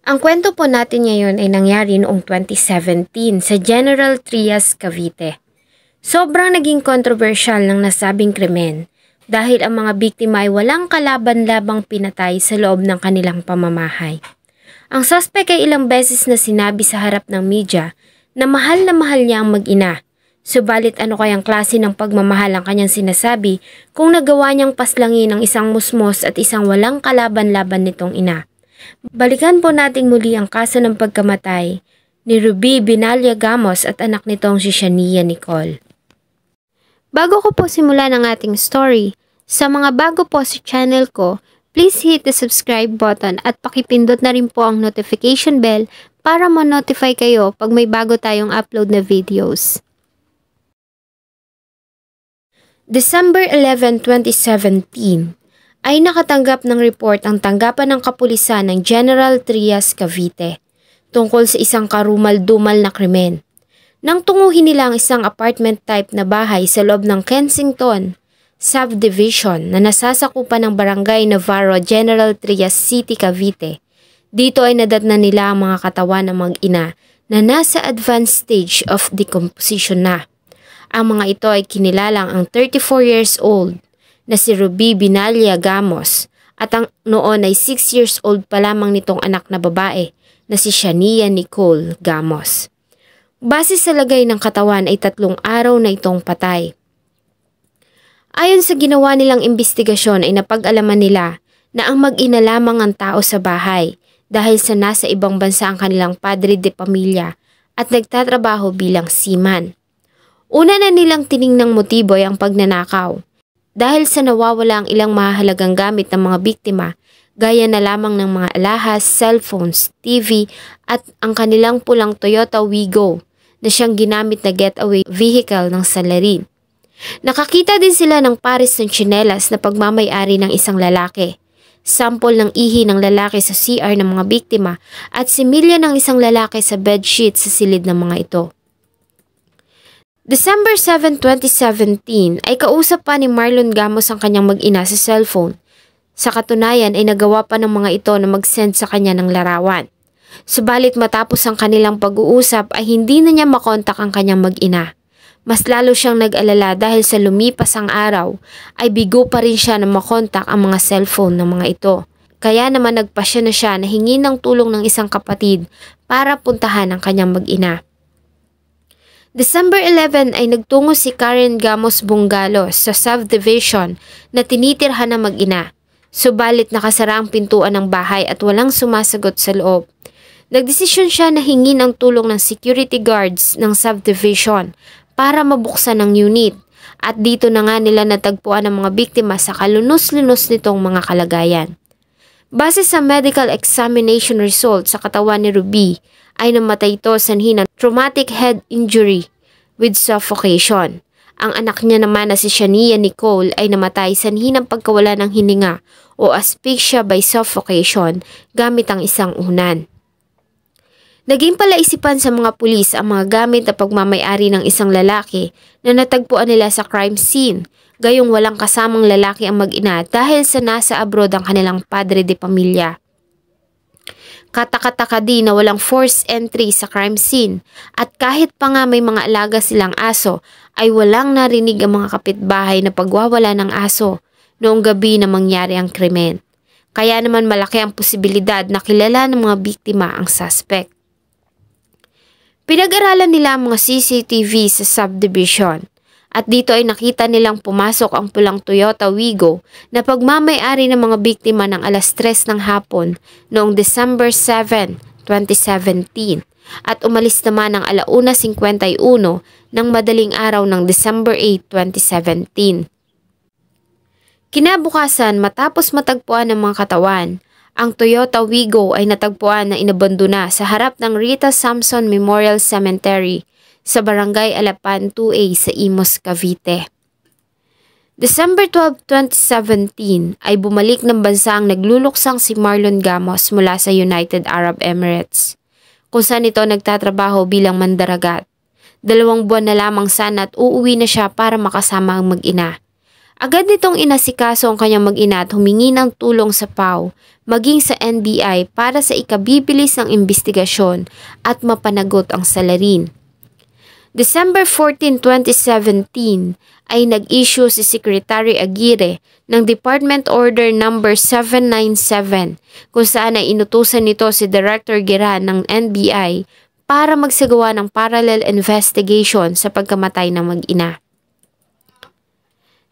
Ang kwento po natin ngayon ay nangyari noong 2017 sa General Trias, Cavite. Sobrang naging kontrobersyal ng nasabing krimen dahil ang mga biktima ay walang kalaban-labang pinatay sa loob ng kanilang pamamahay. Ang suspect ay ilang beses na sinabi sa harap ng media na mahal niya ang mag-ina. Subalit ano kayang klase ng pagmamahal ang kanyang sinasabi kung nagawa niyang paslangin ang isang musmos at isang walang kalaban-laban nitong ina. Balikan po nating muli ang kaso ng pagkamatay ni Ruby Binalya Gamos at anak nitong si Shania Nicole. Bago ko po simulan ang ating story, sa mga bago po sa channel ko, please hit the subscribe button at pakipindot na rin po ang notification bell para ma-notify kayo pag may bago tayong upload na videos. December 11, 2017 ay nakatanggap ng report ang tanggapan ng kapulisan ng General Trias, Cavite tungkol sa isang karumal-dumal na krimen. Nang tunguhin nila ang isang apartment type na bahay sa loob ng Kensington Subdivision na nasasakupan ng Barangay Navarro, General Trias City, Cavite. Dito ay nadatnan nila ang mga katawan ng mag-ina na nasa advanced stage of decomposition na. Ang mga ito ay kinilalang ang 34 years old na si Ruby Binalya Gamos at ang noon ay 6 years old pa lamang nitong anak na babae na si Shania Nicole Gamos. Base sa lagay ng katawan ay 3 araw na itong patay. Ayon sa ginawa nilang investigasyon ay napag-alaman nila na ang mag-ina lamang ang tao sa bahay dahil sa nasa ibang bansa ang kanilang padre de pamilya at nagtatrabaho bilang seaman. Una na nilang tiningnang motibo ay ang pagnanakaw. Dahil sa nawawala ang ilang mahalagang gamit ng mga biktima, gaya na lamang ng mga alahas, cellphones, TV at ang kanilang pulang Toyota Wigo na siyang ginamit na getaway vehicle ng salarin. Nakakita din sila ng pares ng tsinelas na pagmamay-ari ng isang lalaki, sample ng ihi ng lalaki sa CR ng mga biktima at similya ng isang lalaki sa bedsheet sa silid ng mga ito. December 7, 2017 ay kausap pa ni Marlon Gamos ang kanyang mag-ina sa cellphone. Sa katunayan ay nagawa pa ng mga ito na mag-send sa kanya ng larawan. Subalit matapos ang kanilang pag-uusap ay hindi na niya makontak ang kanyang mag-ina. Mas lalo siyang nag-alala dahil sa lumipas ang araw ay bigo pa rin siya na makontak ang mga cellphone ng mga ito. Kaya naman nagpasya na siya na hingi ng tulong ng isang kapatid para puntahan ang kanyang mag-ina. December 11 ay nagtungo si Karen Gamos Bungalos sa subdivision na tinitirhan ng mag-ina. Subalit nakasara ang pintuan ng bahay at walang sumasagot sa loob. Nagdesisyon siya na hingin ang tulong ng security guards ng subdivision para mabuksan ang unit at dito na nga nila natagpuan ang mga biktima sa kalunos-lunos nitong mga kalagayan. Base sa medical examination result sa katawan ni Ruby, ay namatay ito sanhi ng traumatic head injury with suffocation. Ang anak niya naman na si Shania Nicole ay namatay sanhi ng pagkawala ng hininga o asphyxia by suffocation gamit ang isang unan. Naging palaisipan sa mga pulis ang mga gamit na pagmamay-ari ng isang lalaki na natagpuan nila sa crime scene, gayong walang kasamang lalaki ang mag-ina dahil sa nasa abroad ang kanilang padre de pamilya. Katakataka din na walang forced entry sa crime scene at kahit pa nga may mga alaga silang aso ay walang narinig ang mga kapitbahay na pagwawala ng aso noong gabi na mangyari ang krimen. Kaya naman malaki ang posibilidad na kilala ng mga biktima ang suspect. Pinag-aralan nila ang mga CCTV sa subdivision at dito ay nakita nilang pumasok ang pulang Toyota Wigo na pagmamay-ari ng mga biktima ng alas 3 ng hapon noong December 7, 2017 at umalis naman ng 1:51 ng madaling araw ng December 8, 2017. Kinabukasan matapos matagpuan ng mga katawan, ang Toyota Wigo ay natagpuan na inabandona sa harap ng Rita Samson Memorial Cemetery sa Barangay Alapan 2A sa Imos, Cavite. December 12, 2017 ay bumalik ng bansa ang nagluluksang si Marlon Gamos mula sa United Arab Emirates, kung saan ito nagtatrabaho bilang mandaragat. 2 buwan na lamang sana at uuwi na siya para makasama ang mag-ina. Agad nitong inasikaso ang kanyang mag-ina at humingi ng tulong sa PAO maging sa NBI para sa ikabibilis ng investigasyon at mapanagot ang salarin. December 14, 2017 ay nag-issue si Secretary Aguirre ng Department Order No. 797 kung saan ay inutusan nito si Director Gira ng NBI para magsagawa ng parallel investigation sa pagkamatay ng mag-ina.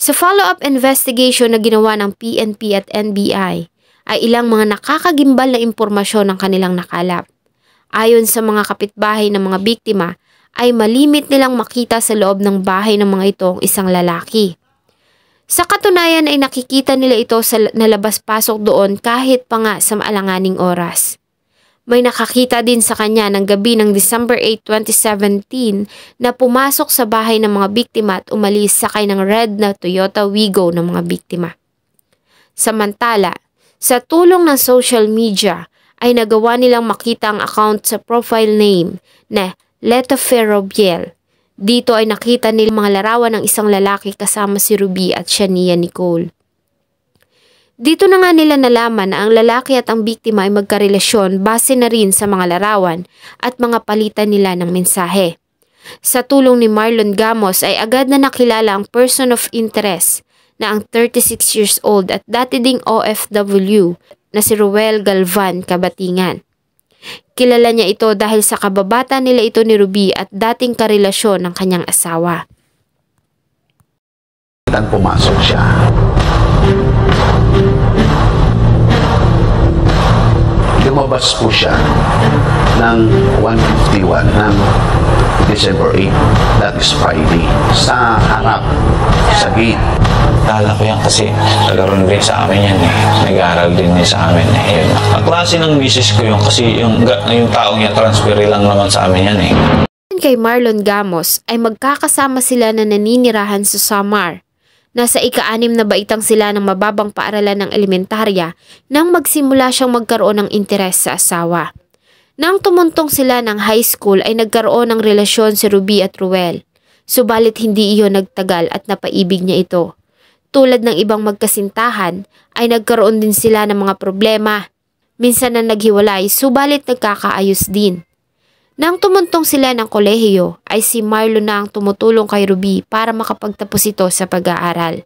Sa follow-up investigation na ginawa ng PNP at NBI ay ilang mga nakakagimbal na impormasyon ang kanilang nakalap. Ayon sa mga kapitbahay ng mga biktima, ay malimit nilang makita sa loob ng bahay ng mga ito ang isang lalaki. Sa katunayan ay nakikita nila ito sa nalabas-pasok doon kahit pa nga sa maalanganing oras. May nakakita din sa kanya ng gabi ng December 8, 2017 na pumasok sa bahay ng mga biktima at umalis sakay ng red na Toyota Wigo ng mga biktima. Samantala, sa tulong ng social media ay nagawa nilang makita ang account sa profile name na Letafe Robiel. Dito ay nakita nilang mga larawan ng isang lalaki kasama si Ruby at Shania Nicole. Dito na nga nila nalaman na ang lalaki at ang biktima ay magkarelasyon base na rin sa mga larawan at mga palitan nila ng mensahe. Sa tulong ni Marlon Gamos ay agad na nakilala ang person of interest na ang 36 years old at dati ding OFW na si Ruel Galvan Kabatingan. Kilala niya ito dahil sa kababata nila ito ni Ruby at dating karelasyon ng kanyang asawa. Pumasok siya. Lumabas po siya ng 1:51 ng December 8, that is Friday, sa harap, sa gate. Kala ko yan kasi nagkaroon din sa amin yan eh. Nag-aaral din sa amin eh. Ang klase ng misis ko yun kasi yung taong yan transferi lang naman sa amin yan eh. Kay Marlon Gamos ay magkakasama sila na naninirahan sa Samar. Nasa ika-6 na baitang sila ng mababang paaralan ng elementarya nang magsimula siyang magkaroon ng interes sa asawa. Nang tumuntong sila ng high school ay nagkaroon ng relasyon si Ruby at Ruel. Subalit hindi iyon nagtagal at napaibig niya ito. Tulad ng ibang magkasintahan ay nagkaroon din sila ng mga problema. Minsan na naghiwalay subalit nagkakaayos din. Nang tumuntong sila ng kolehiyo ay si Marlon na ang tumutulong kay Ruby para makapagtapos ito sa pag-aaral.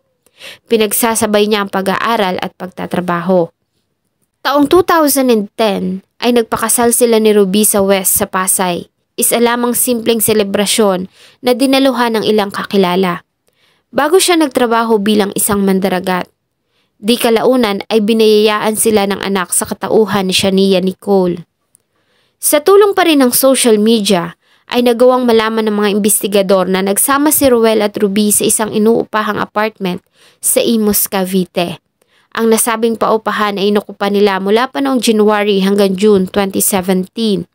Pinagsasabay niya ang pag-aaral at pagtatrabaho. Taong 2010 ay nagpakasal sila ni Ruby sa West sa Pasay. Isa lamang simpleng selebrasyon na dinaluhan ng ilang kakilala. Bago siya nagtrabaho bilang isang mandaragat. Di kalaunan ay binayayaan sila ng anak sa katauhan ni Shania Nicole. Sa tulong pa rin ng social media ay nagawang malaman ng mga investigador na nagsama si Ruel at Ruby sa isang inuupahang apartment sa Imus, Cavite. Ang nasabing paupahan ay inukupan nila mula pa noong January hanggang June 2017.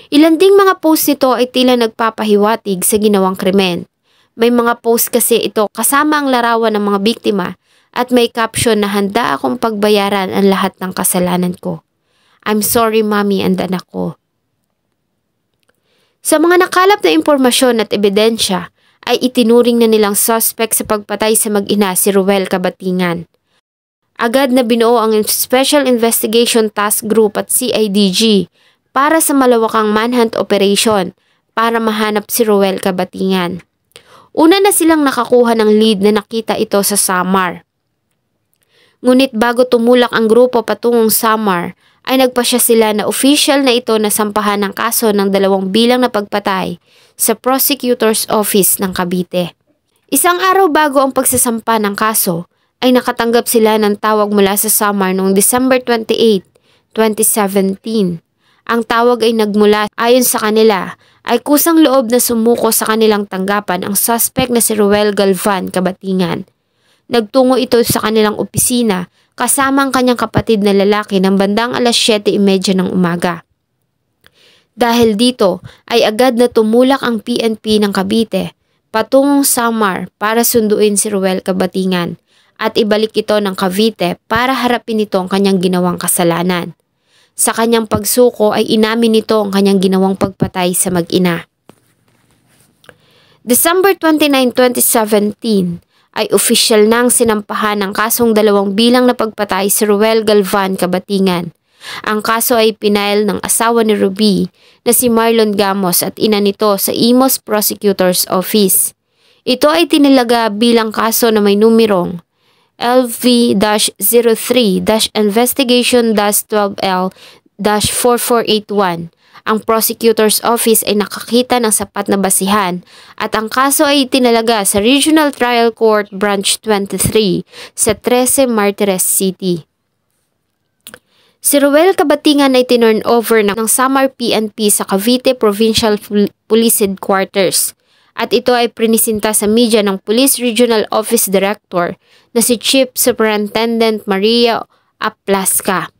Ilan ding mga post nito ay tila nagpapahiwatig sa ginawang krimen. May mga post kasi ito kasama ang larawan ng mga biktima at may caption na handa akong pagbayaran ang lahat ng kasalanan ko. I'm sorry mommy and anak ko. Sa mga nakalap na impormasyon at ebidensya ay itinuring na nilang suspect sa pagpatay sa mag-ina si Ruel Kabatingan. Agad na binuo ang Special Investigation Task Group at CIDG para sa malawakang manhunt operation para mahanap si Ruel Kabatingan. Una na silang nakakuha ng lead na nakita ito sa Samar. Ngunit bago tumulak ang grupo patungong Samar, ay nagpasya sila na official na ito na sampahan ng kaso ng 2 bilang na pagpatay sa Prosecutor's Office ng Cavite. Isang araw bago ang pagsasampa ng kaso, ay nakatanggap sila ng tawag mula sa Samar noong December 28, 2017. Ang tawag ay nagmula ayon sa kanila ay kusang loob na sumuko sa kanilang tanggapan ang suspect na si Ruel Galvan Kabatingan. Nagtungo ito sa kanilang opisina kasama ang kanyang kapatid na lalaki ng bandang alas 7:30 ng umaga. Dahil dito ay agad na tumulak ang PNP ng Cavite patungong Samar para sunduin si Ruel Kabatingan at ibalik ito ng Cavite para harapin ito ang kanyang ginawang kasalanan. Sa kanyang pagsuko ay inamin nito ang kanyang ginawang pagpatay sa mag-ina. December 29, 2017, ay opisyal nang sinampahan ng kasong 2 bilang na pagpatay si Ruel Galvan Kabatingan. Ang kaso ay pinail ng asawa ni Ruby na si Marlon Gamos at ina nito sa Imus Prosecutor's Office. Ito ay tinilaga bilang kaso na may numerong LV-03-Investigation-12L-4481. Ang Prosecutor's Office ay nakakita ng sapat na basihan at ang kaso ay tinalaga sa Regional Trial Court Branch 23 sa 13 Martires City. Si Ruel Kabatingan ay tinurn over ng Samar PNP sa Cavite Provincial Police Headquarters at ito ay prinisinta sa media ng Police Regional Office Director na si Chief Superintendent Maria Aplasca.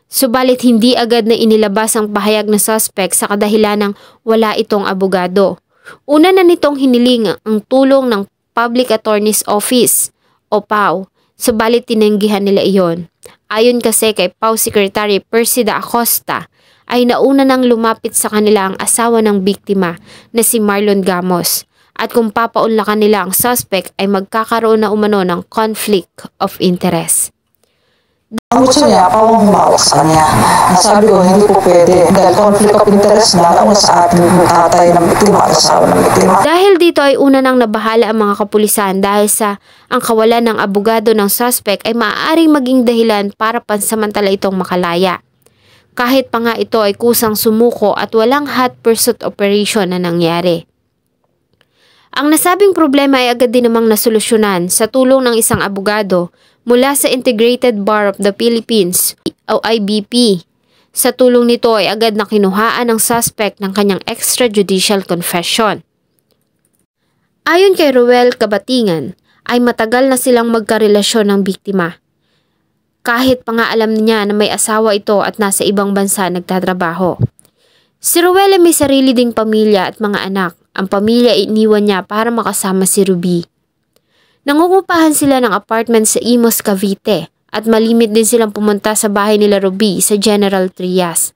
Subalit hindi agad na inilabas ang pahayag na suspect sa kadahilan ng wala itong abogado. Una na nitong hiniling ang tulong ng Public Attorney's Office o PAO, subalit tinanggihan nila iyon. Ayon kasi kay PAO Secretary Persida Acosta ay nauna nang lumapit sa kanila ang asawa ng biktima na si Marlon Gamos at kung papaunlakan nila ang suspect ay magkakaroon na umano ng conflict of interest. Ang gusto niya, pawang humawak sa kanya. Nasabi ko, hindi po pwede. Dahil conflict of interest na lang sa ating tatay ng biktima at asawa ng biktima. Dahil dito ay una nang nabahala ang mga kapulisan dahil sa ang kawalan ng abogado ng suspect ay maaaring maging dahilan para pansamantala itong makalaya. Kahit pa nga ito ay kusang sumuko at walang hot pursuit operation na nangyari. Ang nasabing problema ay agad din namang nasolusyonan sa tulong ng isang abogado mula sa Integrated Bar of the Philippines o IBP. Sa tulong nito ay agad na kinuhaan ng suspect ng kanyang extrajudicial confession. Ayon kay Ruel Kabatingan ay matagal na silang magkarelasyon ng biktima. Kahit pa nga alam niya na may asawa ito at nasa ibang bansa nagtatrabaho. Si Ruel ay may sarili ding pamilya at mga anak. Ang pamilya iniwan niya para makasama si Ruby. Nangungupahan sila ng apartment sa Imus, Cavite at malimit din silang pumunta sa bahay nila Ruby sa General Trias.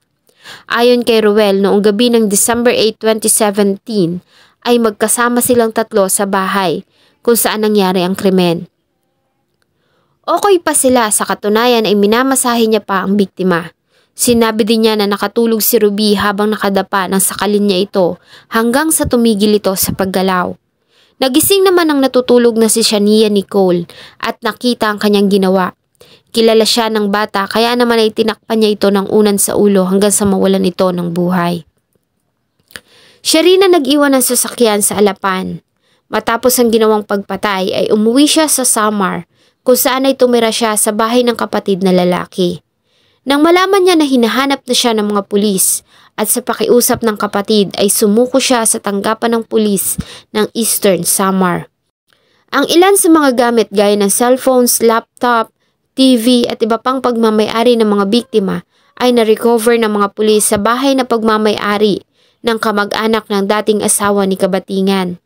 Ayon kay Ruel, noong gabi ng December 8, 2017 ay magkasama silang tatlo sa bahay kung saan nangyari ang krimen. Okay pa sila, sa katunayan ay minamasahe niya pa ang biktima. Sinabi din niya na nakatulog si Ruby habang nakadapa ng sakalin niya ito hanggang sa tumigil ito sa paggalaw. Nagising naman ang natutulog na si Shania Nicole at nakita ang kanyang ginawa. Kilala siya ng bata kaya naman ay tinakpan niya ito ng unan sa ulo hanggang sa mawalan ito ng buhay. Siya rin na nag-iwan ng sasakyan sa Alapan. Matapos ang ginawang pagpatay ay umuwi siya sa Samar kung saan ay tumira siya sa bahay ng kapatid na lalaki. Nang malaman niya na hinahanap na siya ng mga pulis at sa pakiusap ng kapatid ay sumuko siya sa tanggapan ng pulis ng Eastern Samar. Ang ilan sa mga gamit gaya ng cellphones, laptop, TV at iba pang pagmamayari ng mga biktima ay na-recover ng mga pulis sa bahay na pagmamayari ng kamag-anak ng dating asawa ni Kabatingan.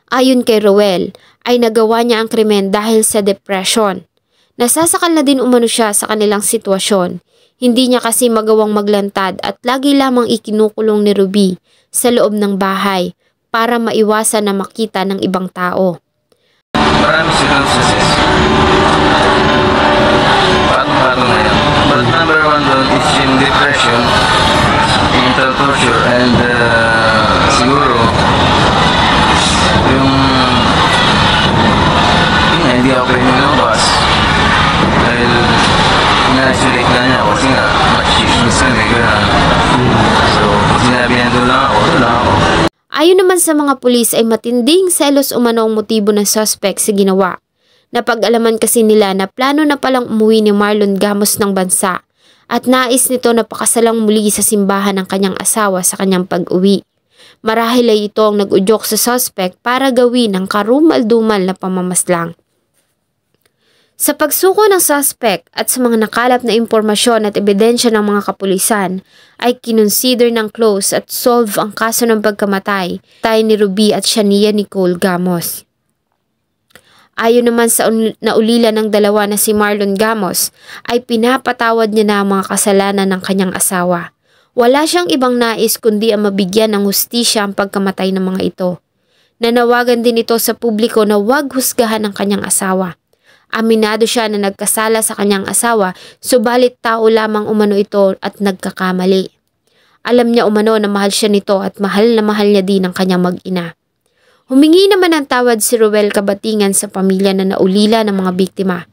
Ayon kay Ruel ay nagawa niya ang krimen dahil sa depression. Nasasakal na din umano siya sa kanilang sitwasyon. Hindi niya kasi magawang maglantad at lagi lamang ikinukulong ni Ruby sa loob ng bahay para maiwasan na makita ng ibang tao. Marami silang success. Paano na yan. But number one doon is yung depression, mental torture, and siguro yung hindi ako pwede lumabas. Dahil na-isolate na niya kasi nga machismis na may gano'n. So, sinabi niya doon lang ako. Ayon naman sa mga pulis ay matinding selos umano ang motibo ng suspect sa ginawa. Napag-alaman kasi nila na plano na palang umuwi ni Marlon Gamos ng bansa at nais nito na pakasalang muli sa simbahan ng kanyang asawa sa kanyang pag-uwi. Marahil ay ito ang nag-udyok sa suspect para gawin ang karumal-dumal na pamamaslang. Sa pagsuko ng suspect at sa mga nakalap na impormasyon at ebidensya ng mga kapulisan, ay kinonsider ng close at solve ang kaso ng pagkamatay ni Ruby at Shania Nicole Gamos. Ayon naman sa naulila ng dalawa na si Marlon Gamos, ay pinapatawad niya na ang mga kasalanan ng kanyang asawa. Wala siyang ibang nais kundi ang mabigyan ng hustisya ang pagkamatay ng mga ito. Nanawagan din ito sa publiko na huwag husgahan ang kanyang asawa. Aminado siya na nagkasala sa kanyang asawa, subalit tao lamang umano ito at nagkakamali. Alam niya umano na mahal siya nito at mahal na mahal niya din ang kanyang mag-ina. Humingi naman ng tawad si Ruel Cabatingan sa pamilya na naulila ng mga biktima.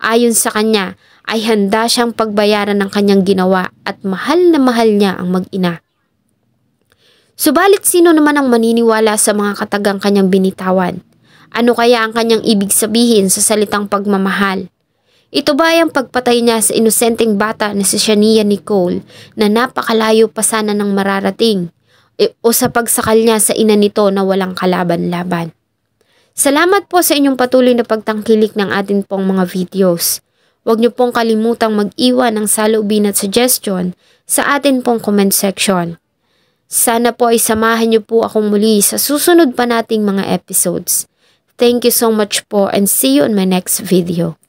Ayon sa kanya, ay handa siyang pagbayaran ng kanyang ginawa at mahal na mahal niya ang mag-ina. Subalit sino naman ang maniniwala sa mga katagang kanyang binitawan? Ano kaya ang kanyang ibig sabihin sa salitang pagmamahal? Ito ba ay ang pagpatay niya sa inosenteng bata na si Shania Nicole na napakalayo pa sana ng mararating? O sa pagsakal niya sa ina nito na walang kalaban-laban? Salamat po sa inyong patuloy na pagtangkilik ng atin pong mga videos. Huwag niyo pong kalimutang mag-iwan ng saloobin at suggestion sa atin pong comment section. Sana po ay samahan niyo po akong muli sa susunod pa nating mga episodes. Thank you so much po and see you in my next video.